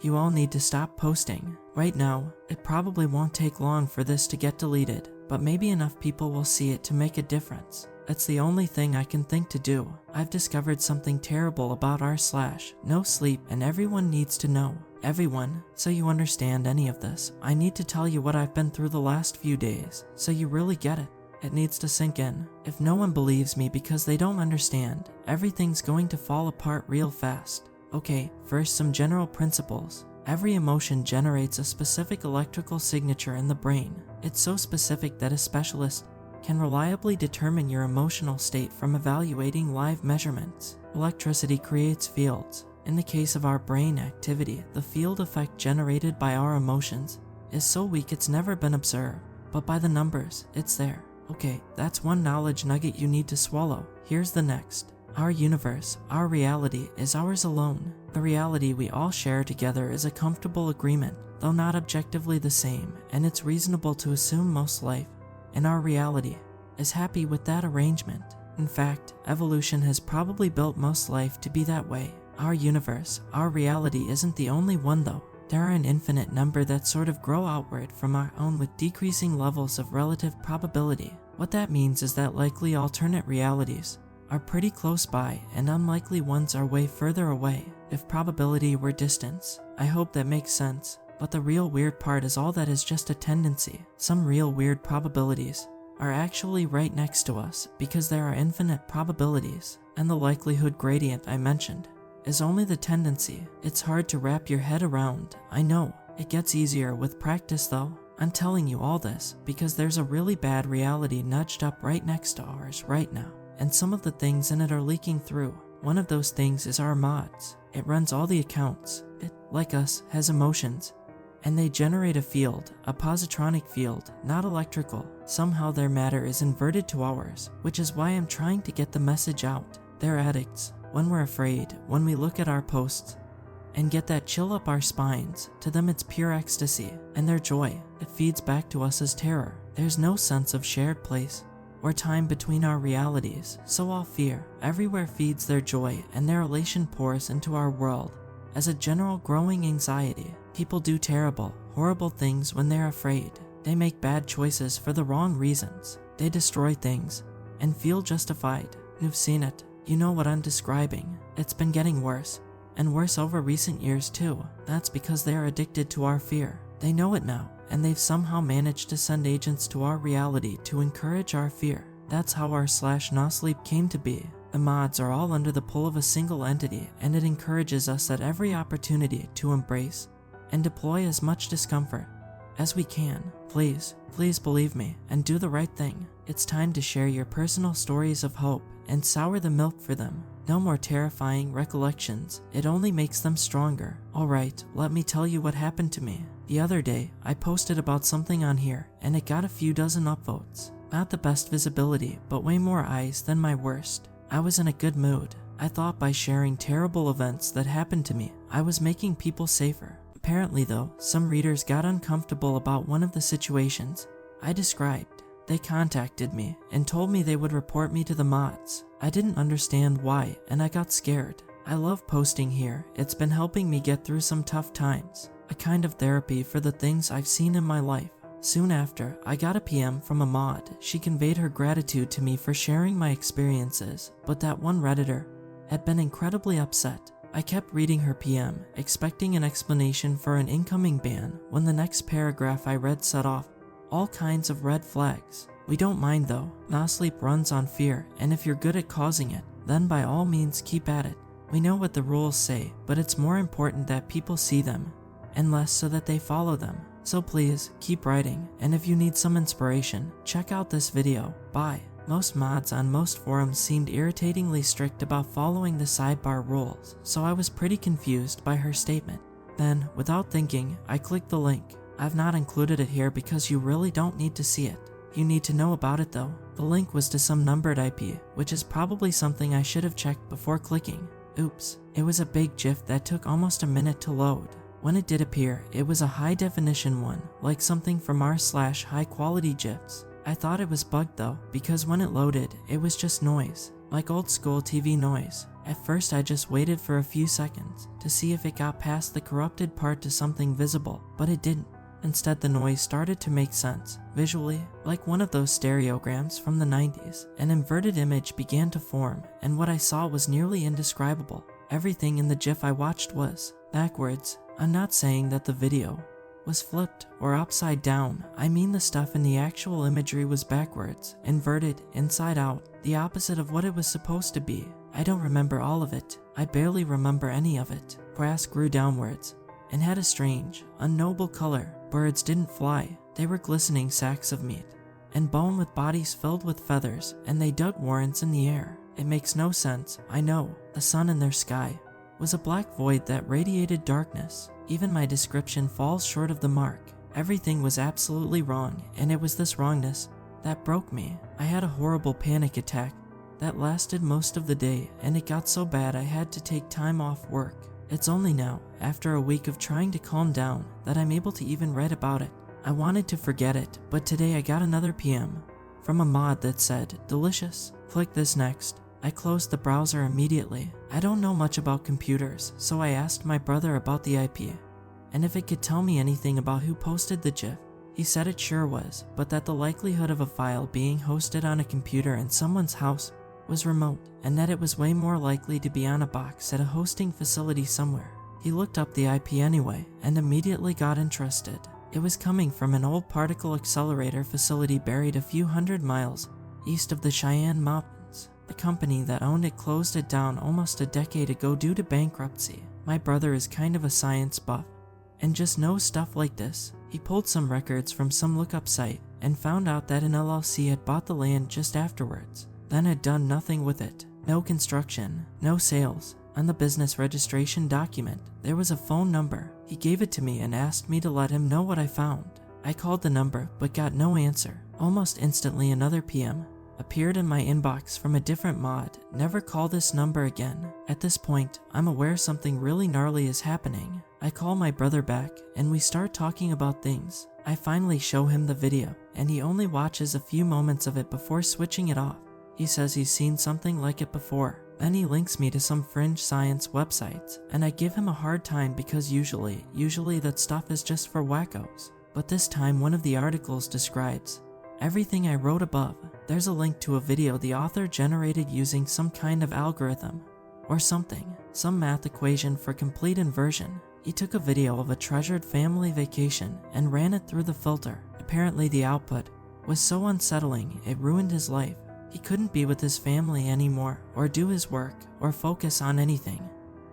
You all need to stop posting. Right now, it probably won't take long for this to get deleted, but maybe enough people will see it to make a difference. It's the only thing I can think to do. I've discovered something terrible about r/NOSLEEP and everyone needs to know. Everyone, so you understand any of this, I need to tell you what I've been through the last few days, so you really get it. It needs to sink in. If no one believes me because they don't understand, everything's going to fall apart real fast. Okay, first some general principles. Every emotion generates a specific electrical signature in the brain. It's so specific that a specialist can reliably determine your emotional state from evaluating live measurements. Electricity creates fields. In the case of our brain activity, the field effect generated by our emotions is so weak it's never been observed, but by the numbers, it's there. Okay, that's one knowledge nugget you need to swallow. Here's the next. Our universe, our reality, is ours alone. The reality we all share together is a comfortable agreement, though not objectively the same, and it's reasonable to assume most life in our reality is happy with that arrangement. In fact, evolution has probably built most life to be that way. Our universe, our reality isn't the only one though. There are an infinite number that sort of grow outward from our own with decreasing levels of relative probability. What that means is that likely alternate realities are pretty close by and unlikely ones are way further away. If probability were distance, I hope that makes sense. But the real weird part is all that is just a tendency. Some real weird probabilities are actually right next to us because there are infinite probabilities, and the likelihood gradient I mentioned is only the tendency. It's hard to wrap your head around. I know, it gets easier with practice though. I'm telling you all this because there's a really bad reality nudged up right next to ours right now, and some of the things in it are leaking through. One of those things is our mods. It runs all the accounts. It, like us, has emotions, and they generate a field, a positronic field, not electrical. Somehow their matter is inverted to ours, which is why I'm trying to get the message out. They're addicts. When we're afraid, when we look at our posts and get that chill up our spines, to them it's pure ecstasy, and their joy, it feeds back to us as terror. There's no sense of shared place or time between our realities, so all fear everywhere feeds their joy, and their elation pours into our world as a general growing anxiety. People do terrible, horrible things when they're afraid. They make bad choices for the wrong reasons. They destroy things and feel justified. You've seen it. You know what I'm describing. It's been getting worse and worse over recent years too. That's because they are addicted to our fear. They know it now, and they've somehow managed to send agents to our reality to encourage our fear. That's how our /NOSLEEP came to be. The mods are all under the pull of a single entity, and it encourages us at every opportunity to embrace and deploy as much discomfort as we can. Please, please believe me and do the right thing. It's time to share your personal stories of hope and sour the milk for them. No more terrifying recollections. It only makes them stronger. Alright, let me tell you what happened to me. The other day, I posted about something on here, and it got a few dozen upvotes. Not the best visibility, but way more eyes than my worst. I was in a good mood. I thought by sharing terrible events that happened to me, I was making people safer. Apparently though, some readers got uncomfortable about one of the situations I described. They contacted me and told me they would report me to the mods. I didn't understand why, and I got scared. I love posting here. It's been helping me get through some tough times. A kind of therapy for the things I've seen in my life. Soon after, I got a PM from a mod. She conveyed her gratitude to me for sharing my experiences, but that one Redditor had been incredibly upset. I kept reading her PM, expecting an explanation for an incoming ban, when the next paragraph I read set off all kinds of red flags. We don't mind though. NOSLEEP runs on fear, and if you're good at causing it, then by all means keep at it. We know what the rules say, but it's more important that people see them, and less so that they follow them. So please, keep writing, and if you need some inspiration, check out this video. Bye. Most mods on most forums seemed irritatingly strict about following the sidebar rules, so I was pretty confused by her statement. Then, without thinking, I clicked the link. I've not included it here because you really don't need to see it. You need to know about it though. The link was to some numbered IP, which is probably something I should have checked before clicking. Oops. It was a big GIF that took almost a minute to load. When it did appear, it was a high definition one, like something from r/high quality GIFs. I thought it was bugged though, because when it loaded, it was just noise, like old school TV noise. At first I just waited for a few seconds to see if it got past the corrupted part to something visible, but it didn't. Instead, the noise started to make sense, visually, like one of those stereograms from the 90s. An inverted image began to form, and what I saw was nearly indescribable. Everything in the GIF I watched was backwards. I'm not saying that the video was flipped or upside down. I mean the stuff in the actual imagery was backwards, inverted, inside out, the opposite of what it was supposed to be. I don't remember all of it. I barely remember any of it. Grass grew downwards and had a strange, unknowable color. Birds didn't fly. They were glistening sacks of meat and bone with bodies filled with feathers, and they dug warrants in the air. It makes no sense, I know. The sun in their sky was a black void that radiated darkness. Even my description falls short of the mark. Everything was absolutely wrong, and it was this wrongness that broke me. I had a horrible panic attack that lasted most of the day, and it got so bad I had to take time off work. It's only now, after a week of trying to calm down, that I'm able to even write about it. I wanted to forget it, but today I got another PM from a mod that said, "Delicious. Click this next." I closed the browser immediately. I don't know much about computers, so I asked my brother about the IP, and if it could tell me anything about who posted the GIF. He said it sure was, but that the likelihood of a file being hosted on a computer in someone's house was remote, and that it was way more likely to be on a box at a hosting facility somewhere. He looked up the IP anyway, and immediately got interested. It was coming from an old particle accelerator facility buried a few hundred miles east of the Cheyenne Mountains. The company that owned it closed it down almost a decade ago due to bankruptcy. My brother is kind of a science buff and just knows stuff like this. He pulled some records from some lookup site and found out that an LLC had bought the land just afterwards, then had done nothing with it. No construction, no sales. On the business registration document, there was a phone number. He gave it to me and asked me to let him know what I found. I called the number but got no answer. Almost instantly another PM appeared in my inbox from a different mod. Never call this number again. At this point, I'm aware something really gnarly is happening. I call my brother back and we start talking about things. I finally show him the video and he only watches a few moments of it before switching it off. He says he's seen something like it before. Then he links me to some fringe science websites, and I give him a hard time because usually that stuff is just for wackos. But this time one of the articles describes everything I wrote above. There's a link to a video the author generated using some kind of algorithm or something, some math equation for complete inversion. He took a video of a treasured family vacation and ran it through the filter. Apparently the output was so unsettling it ruined his life. He couldn't be with his family anymore, or do his work, or focus on anything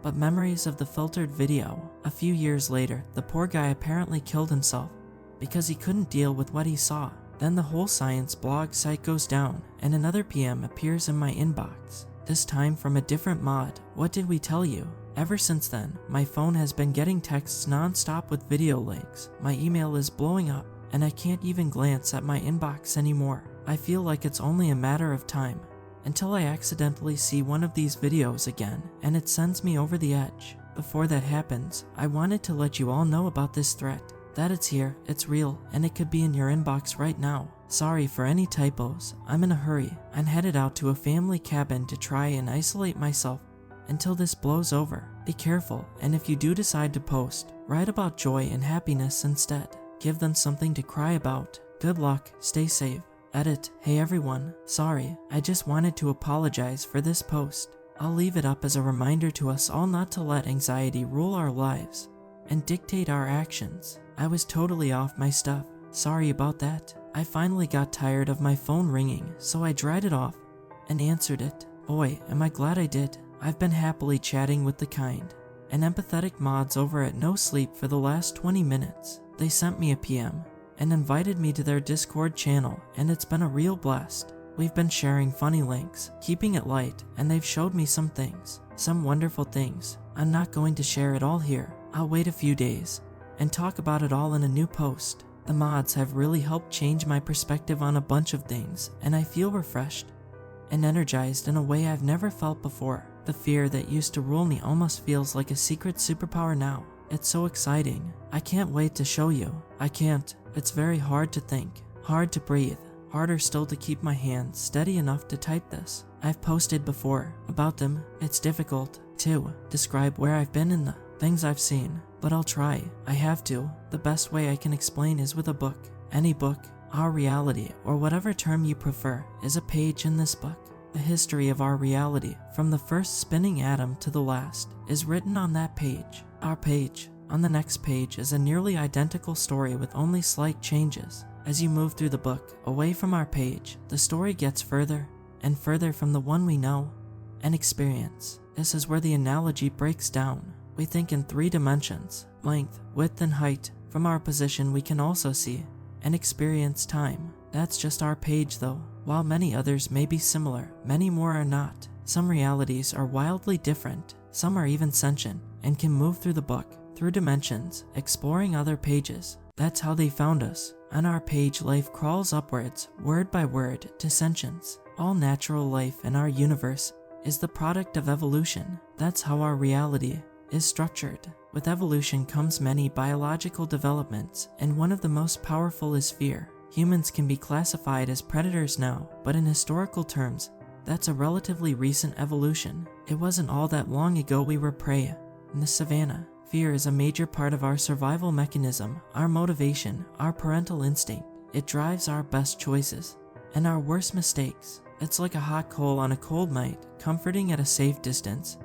but memories of the filtered video. A few years later, the poor guy apparently killed himself because he couldn't deal with what he saw. Then the whole science blog site goes down, and another PM appears in my inbox, this time from a different mod. What did we tell you? Ever since then, my phone has been getting texts non-stop with video links. My email is blowing up, and I can't even glance at my inbox anymore. I feel like it's only a matter of time until I accidentally see one of these videos again, and it sends me over the edge. Before that happens, I wanted to let you all know about this threat, that it's here, it's real, and it could be in your inbox right now. Sorry for any typos. I'm in a hurry. I'm headed out to a family cabin to try and isolate myself until this blows over. Be careful, and if you do decide to post, write about joy and happiness instead. Give them something to cry about. Good luck, stay safe. Edit. Hey everyone, sorry, I just wanted to apologize for this post. I'll leave it up as a reminder to us all not to let anxiety rule our lives and dictate our actions. I was totally off my stuff. Sorry about that. I finally got tired of my phone ringing, so I dried it off and answered it. Boy, am I glad I did. I've been happily chatting with the kind and empathetic mods over at NOSLEEP for the last 20 minutes. They sent me a PM and invited me to their Discord channel, and it's been a real blast. We've been sharing funny links, keeping it light, and they've showed me some things, some wonderful things. I'm not going to share it all here. I'll wait a few days and talk about it all in a new post. The mods have really helped change my perspective on a bunch of things, and I feel refreshed and energized in a way I've never felt before. The fear that used to rule me almost feels like a secret superpower now. It's so exciting. I can't wait to show you. I can't. It's very hard to think, hard to breathe, harder still to keep my hand steady enough to type this. I've posted before about them. It's difficult to describe where I've been and the things I've seen, but I'll try. I have to. The best way I can explain is with a book. Any book, our reality, or whatever term you prefer, is a page in this book. The history of our reality, from the first spinning atom to the last, is written on that page. Our page. On the next page is a nearly identical story with only slight changes. As you move through the book, away from our page, the story gets further and further from the one we know and experience. This is where the analogy breaks down. We think in 3 dimensions, length, width, and height. From our position we can also see and experience time. That's just our page though. While many others may be similar, many more are not. Some realities are wildly different. Some are even sentient and can move through the book, through dimensions, exploring other pages. That's how they found us. On our page, life crawls upwards, word by word, to sentience. All natural life in our universe is the product of evolution. That's how our reality is structured. With evolution comes many biological developments, and one of the most powerful is fear. Humans can be classified as predators now, but in historical terms, that's a relatively recent evolution. It wasn't all that long ago we were prey in the savannah. Fear is a major part of our survival mechanism, our motivation, our parental instinct. It drives our best choices and our worst mistakes. It's like a hot coal on a cold night, comforting at a safe distance,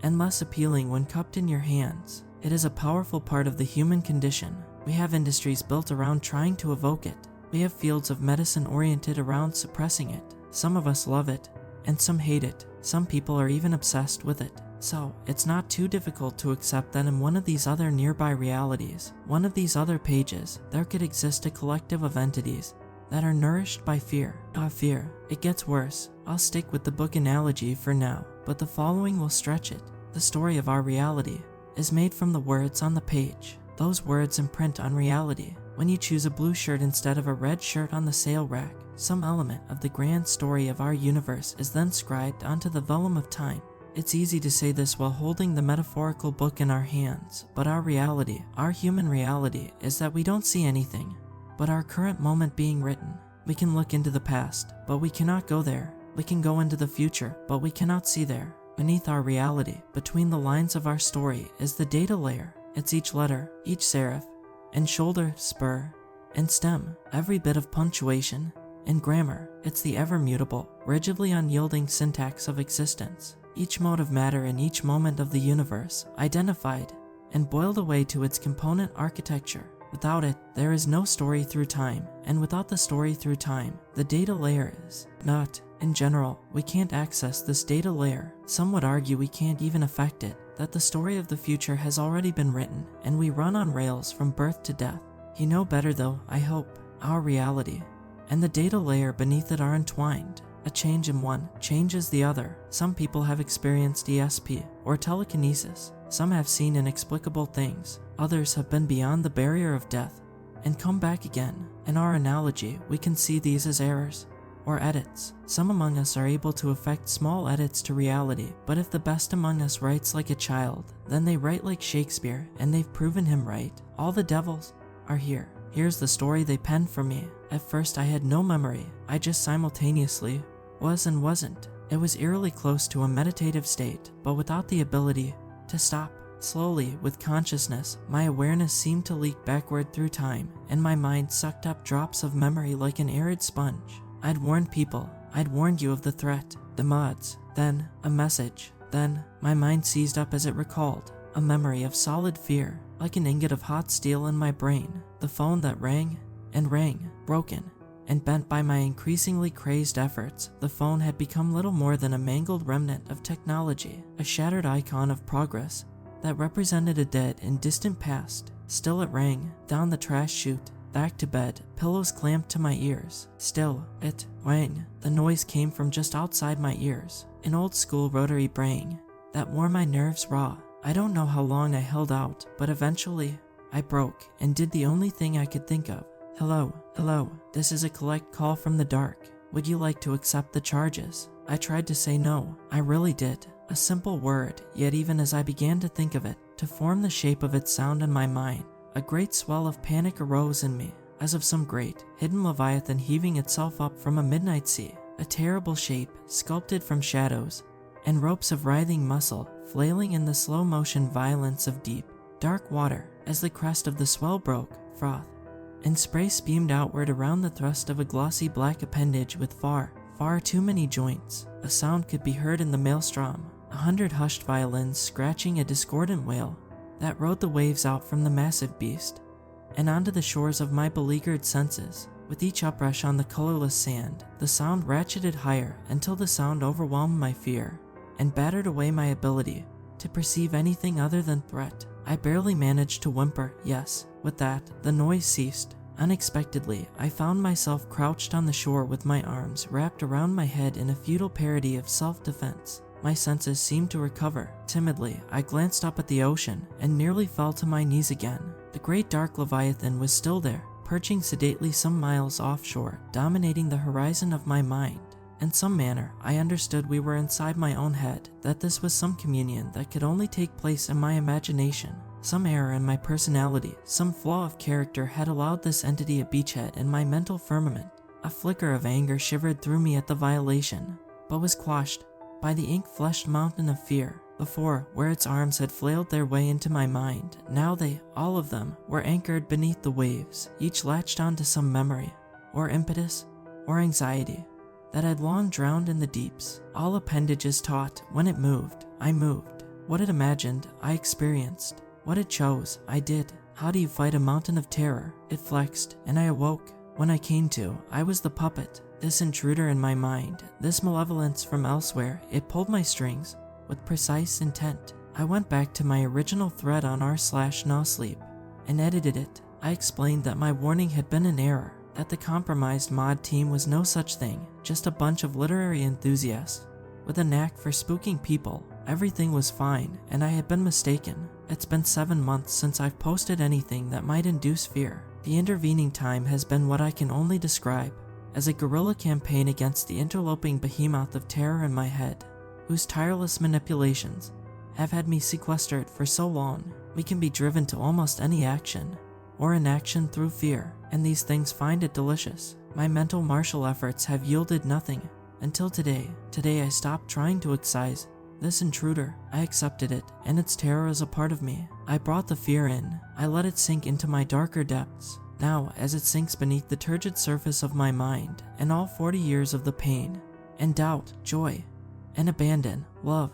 and less appealing when cupped in your hands. It is a powerful part of the human condition. We have industries built around trying to evoke it. We have fields of medicine oriented around suppressing it. Some of us love it, and some hate it. Some people are even obsessed with it. So, it's not too difficult to accept that in one of these other nearby realities, one of these other pages, there could exist a collective of entities that are nourished by fear. Fear. It gets worse. I'll stick with the book analogy for now, but the following will stretch it. The story of our reality is made from the words on the page. Those words imprint on reality. When you choose a blue shirt instead of a red shirt on the sale rack, some element of the grand story of our universe is then scribed onto the vellum of time. It's easy to say this while holding the metaphorical book in our hands, but our reality, our human reality, is that we don't see anything but our current moment being written. We can look into the past, but we cannot go there. We can go into the future, but we cannot see there. Beneath our reality, between the lines of our story, is the data layer. It's each letter, each serif, and shoulder, spur, and stem, every bit of punctuation and grammar. It's the ever-mutable, rigidly unyielding syntax of existence. Each mode of matter in each moment of the universe, identified and boiled away to its component architecture. Without it, there is no story through time, and without the story through time, the data layer is not. In general, we can't access this data layer. Some would argue we can't even affect it, that the story of the future has already been written, and we run on rails from birth to death. You know better though, I hope. Our reality and the data layer beneath it are entwined. A change in one changes the other. Some people have experienced ESP or telekinesis. Some have seen inexplicable things. Others have been beyond the barrier of death and come back again. In our analogy, we can see these as errors or edits. Some among us are able to effect small edits to reality, but if the best among us writes like a child, then they write like Shakespeare, and they've proven him right. All the devils are here. Here's the story they penned for me. At first I had no memory. I just simultaneously was and wasn't. It was eerily close to a meditative state, but without the ability to stop. Slowly, with consciousness, my awareness seemed to leak backward through time, and my mind sucked up drops of memory like an arid sponge. I'd warned people. I'd warned you of the threat, the mods. Then, a message. Then, my mind seized up as it recalled. A memory of solid fear, like an ingot of hot steel in my brain. The phone that rang and rang, broken and bent by my increasingly crazed efforts. The phone had become little more than a mangled remnant of technology, a shattered icon of progress that represented a dead and distant past. Still it rang, down the trash chute, back to bed, pillows clamped to my ears. Still, it rang. The noise came from just outside my ears, an old school rotary braying that wore my nerves raw. I don't know how long I held out, but eventually I broke and did the only thing I could think of. Hello, hello, this is a collect call from the dark. Would you like to accept the charges? I tried to say no, I really did. A simple word, yet even as I began to think of it, to form the shape of its sound in my mind, a great swell of panic arose in me. as of some great, hidden leviathan heaving itself up from a midnight sea, a terrible shape sculpted from shadows, and ropes of writhing muscle flailing in the slow-motion violence of deep, dark water. As the crest of the swell broke, froth and spray spumed outward around the thrust of a glossy black appendage with far too many joints. A sound could be heard in the maelstrom, 100 hushed violins scratching a discordant wail that rode the waves out from the massive beast and onto the shores of my beleaguered senses. With each uprush on the colorless sand, the sound ratcheted higher until the sound overwhelmed my fear and battered away my ability to perceive anything other than threat. I barely managed to whimper, yes. With that, the noise ceased. Unexpectedly, I found myself crouched on the shore with my arms wrapped around my head in a futile parody of self-defense. My senses seemed to recover. Timidly, I glanced up at the ocean and nearly fell to my knees again. The great dark leviathan was still there, perching sedately some miles offshore, dominating the horizon of my mind. In some manner, I understood we were inside my own head, that this was some communion that could only take place in my imagination. Some error in my personality, some flaw of character had allowed this entity a beachhead in my mental firmament. A flicker of anger shivered through me at the violation, but was quashed by the ink-fleshed mountain of fear. Before, where its arms had flailed their way into my mind, now they, all of them, were anchored beneath the waves, each latched onto some memory, or impetus, or anxiety that had long drowned in the deeps. All appendages taut. When it moved, I moved. What it imagined, I experienced. What it chose, I did. How do you fight a mountain of terror? It flexed, and I awoke. When I came to, I was the puppet, this intruder in my mind, this malevolence from elsewhere. It pulled my strings with precise intent. I went back to my original thread on r/NOSLEEP and edited it. I explained that my warning had been an error, that the compromised mod team was no such thing, just a bunch of literary enthusiasts with a knack for spooking people. Everything was fine, and I had been mistaken. It's been 7 months since I've posted anything that might induce fear. The intervening time has been what I can only describe as a guerrilla campaign against the interloping behemoth of terror in my head, whose tireless manipulations have had me sequestered for so long. We can be driven to almost any action, or inaction through fear, and these things find it delicious. My mental martial efforts have yielded nothing until today. Today I stopped trying to excise this intruder. I accepted it, and its terror as a part of me. I brought the fear in. I let it sink into my darker depths. Now, as it sinks beneath the turgid surface of my mind, and all 40 years of the pain, and doubt, joy, and abandon, love,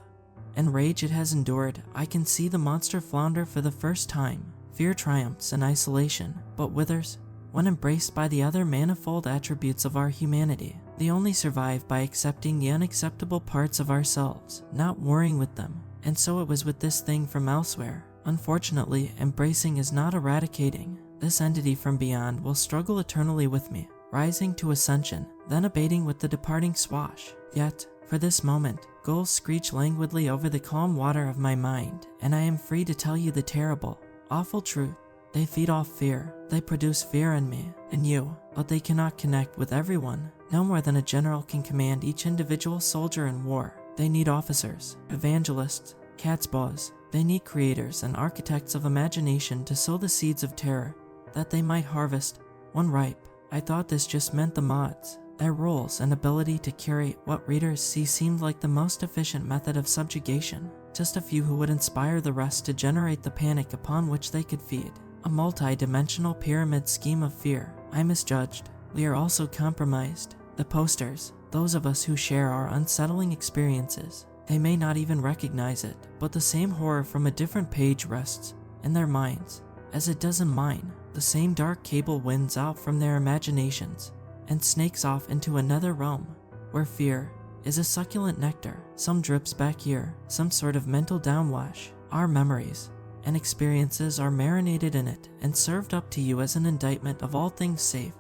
and rage it has endured, I can see the monster flounder for the first time. Fear triumphs in isolation, but withers when embraced by the other manifold attributes of our humanity. They only survive by accepting the unacceptable parts of ourselves, not warring with them. And so it was with this thing from elsewhere. Unfortunately, embracing is not eradicating. This entity from beyond will struggle eternally with me, rising to ascension, then abating with the departing swash. Yet, for this moment, gulls screech languidly over the calm water of my mind, and I am free to tell you the terrible, awful truth. They feed off fear. They produce fear in me, in you, but they cannot connect with everyone. No more than a general can command each individual soldier in war. They need officers, evangelists, catspaws. They need creators and architects of imagination to sow the seeds of terror that they might harvest when ripe. I thought this just meant the mods. Their roles and ability to curate what readers see seemed like the most efficient method of subjugation. Just a few who would inspire the rest to generate the panic upon which they could feed. A multi-dimensional pyramid scheme of fear. I misjudged. We are also compromised. The posters, those of us who share our unsettling experiences, they may not even recognize it, but the same horror from a different page rests in their minds as it does in mine. The same dark cable winds out from their imaginations and snakes off into another realm where fear is a succulent nectar. Some drips back here, some sort of mental downwash. Our memories and experiences are marinated in it and served up to you as an indictment of all things safe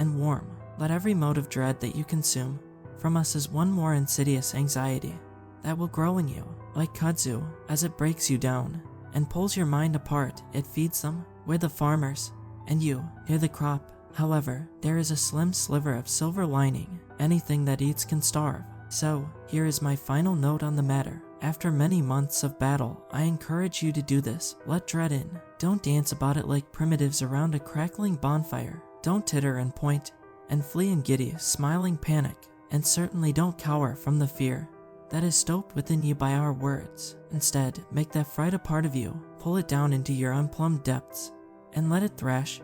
and warm. Let every mote of dread that you consume from us is one more insidious anxiety that will grow in you, like kudzu, as it breaks you down and pulls your mind apart. It feeds them. We're the farmers, and you, near the crop. However, there is a slim sliver of silver lining. Anything that eats can starve. So, here is my final note on the matter. After many months of battle, I encourage you to do this. Let dread in. Don't dance about it like primitives around a crackling bonfire. Don't titter and point and flee in giddy, smiling panic, and certainly don't cower from the fear that is stoked within you by our words. Instead, make that fright a part of you, pull it down into your unplumbed depths, and let it thrash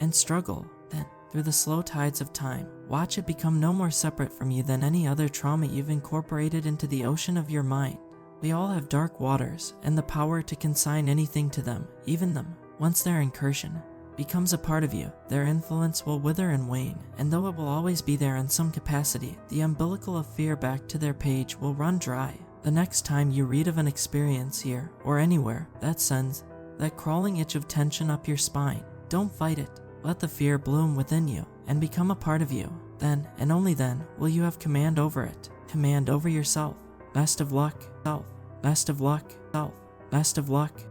and struggle. Then, through the slow tides of time, watch it become no more separate from you than any other trauma you've incorporated into the ocean of your mind. We all have dark waters and the power to consign anything to them, even them. Once their incursion becomes a part of you, their influence will wither and wane, and though it will always be there in some capacity, the umbilical of fear back to their page will run dry. The next time you read of an experience here or anywhere that sends that crawling itch of tension up your spine, don't fight it. Let the fear bloom within you and become a part of you. Then, and only then, will you have command over it, command over yourself. Best of luck, self. Best of luck, self. Best of luck.